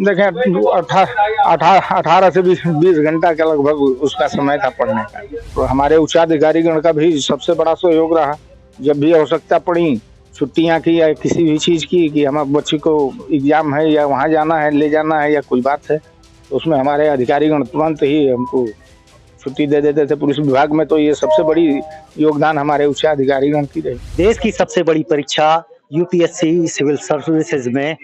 देखें 18 से 20 घंटा के लगभग उसका समय था पढ़ने का। तो हमारे उच्चाधिकारीगण का भी सबसे बड़ा सहयोग रहा। जब भी आवश्यकता पड़ी छुट्टियां की या किसी भी चीज की कि हमारे बच्चे को एग्जाम है या वहां जाना है, ले जाना है या कोई बात है, तो उसमें हमारे अधिकारीगण तुरंत ही हमको छुट्टी दे देते थे। पुलिस विभाग में तो ये सबसे बड़ी योगदान हमारे उच्चाधिकारीगण की रही। देश की सबसे बड़ी परीक्षा यूपीएससी सिविल सर्विसेज में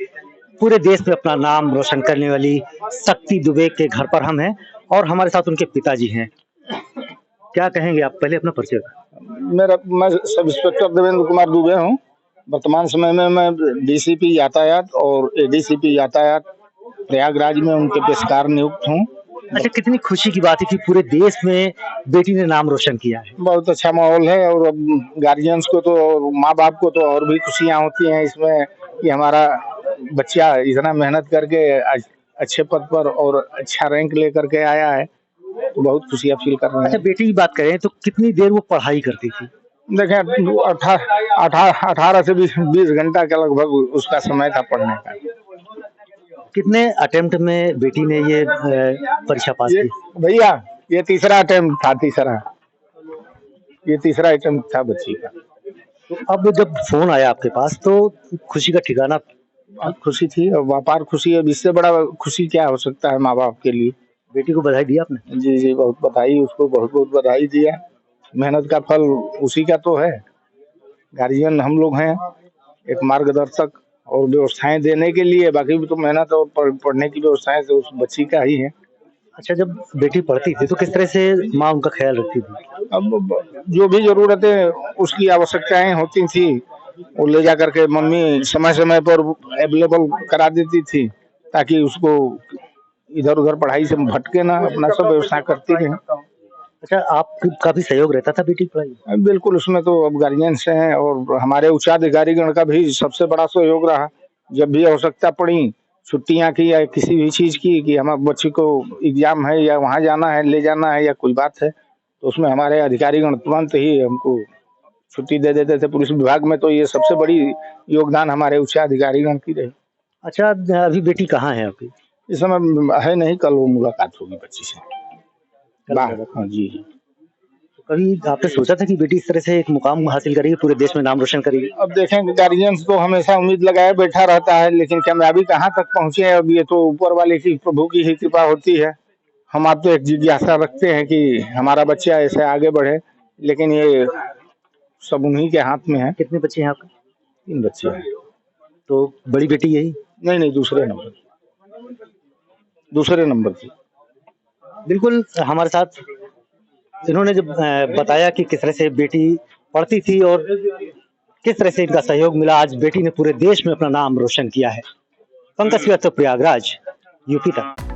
पूरे देश में अपना नाम रोशन करने वाली शक्ति दुबे के घर पर हम हैं और हमारे साथ उनके पिताजी हैं। क्या कहेंगे आप? पहले अपना परिचय। मैं सब इंस्पेक्टर देवेंद्र कुमार दुबे हूँ। वर्तमान समय में मैं डीसीपी यातायात और एडीसीपी यातायात प्रयागराज में उनके पेशकार नियुक्त हूँ। अच्छा, कितनी खुशी की बात है कि पूरे देश में बेटी ने नाम रोशन किया है। बहुत अच्छा माहौल है और गार्जियंस को तो और माँ बाप को तो और भी खुशियाँ होती हैं इसमें कि हमारा बच्चा इतना मेहनत करके अच्छे पद पर और अच्छा रैंक लेकर के आया है, तो बहुत खुशियाँ फील कर रहे हैं। अच्छा, बेटी की बात करें तो कितनी देर वो पढ़ाई करती थी? देखें 18 से 20 घंटा के लगभग उसका समय था पढ़ने का। कितने अटेम्प्ट में बेटी ने ये परीक्षा पास की? भैया ये तीसरा अटेम्प्ट था। ये तीसरा अटेम्प्ट था बच्ची का। तो अब जब फोन आया आपके पास तो खुशी का ठिकाना? खुशी थी और व्यापार खुशी है। इससे बड़ा खुशी क्या हो सकता है माँ बाप के लिए। बेटी को बधाई दी आपने? जी जी, बहुत बधाई, उसको बहुत बहुत बधाई दिया। मेहनत का फल उसी का तो है। गार्जियन हम लोग हैं, एक मार्गदर्शक और व्यवस्थाएं देने के लिए, बाकी भी तो मेहनत और पढ़ने की व्यवस्थाएं तो उस बच्ची का ही है। अच्छा, जब बेटी पढ़ती थी तो किस तरह से माँ उनका ख्याल रखती थी? अब जो भी जरूरतें उसकी आवश्यकताएं होती थी वो ले जा करके मम्मी समय समय पर अवेलेबल करा देती थी, ताकि उसको इधर उधर पढ़ाई से भटके ना, अपना सब व्यवस्था करती रही। अच्छा, आपका भी सहयोग रहता था बेटी की पढ़ाई? बिल्कुल, उसमें तो अब गार्जियंस हैं और हमारे उच्चाधिकारीगण का भी सबसे बड़ा सहयोग रहा। जब भी आवश्यकता पड़ी छुट्टियां की या किसी भी चीज की कि हमारे बच्चे को एग्जाम है या वहां जाना है, ले जाना है या कोई बात है, तो उसमें हमारे अधिकारीगण तुरंत ही हमको छुट्टी दे देते थे। पुलिस विभाग में तो ये सबसे बड़ी योगदान हमारे उच्चाधिकारीगण की रही। अच्छा, अभी बेटी कहाँ है आपकी? इस समय है नहीं, कल वो मुलाकात होगी बच्ची से। हाँ जी। कभी आपने सोचा था कि बेटी इस तरह से एक मुकाम हासिल करेगी, पूरे देश में नाम रोशन करेगी? अब देखें, गार्जियंस तो हमेशा उम्मीद लगाए बैठा रहता है, लेकिन कामयाबी कहाँ तक पहुंचे अब ये तो ऊपर वाले की, प्रभु की ही कृपा होती है। हम आप तो एक जिज्ञासा रखते हैं कि हमारा बच्चा ऐसे आगे बढ़े, लेकिन ये सब उन्हीं के हाथ में है। कितने बच्चे हैं आपके? 3 बच्चे हैं। तो बड़ी बेटी यही? नहीं, दूसरे नंबर की। बिल्कुल, हमारे साथ इन्होंने जब बताया कि किस तरह से बेटी पढ़ती थी और किस तरह से इनका सहयोग मिला, आज बेटी ने पूरे देश में अपना नाम रोशन किया है। पंकज श्रीवास्तव, प्रयागराज, यूपी तक।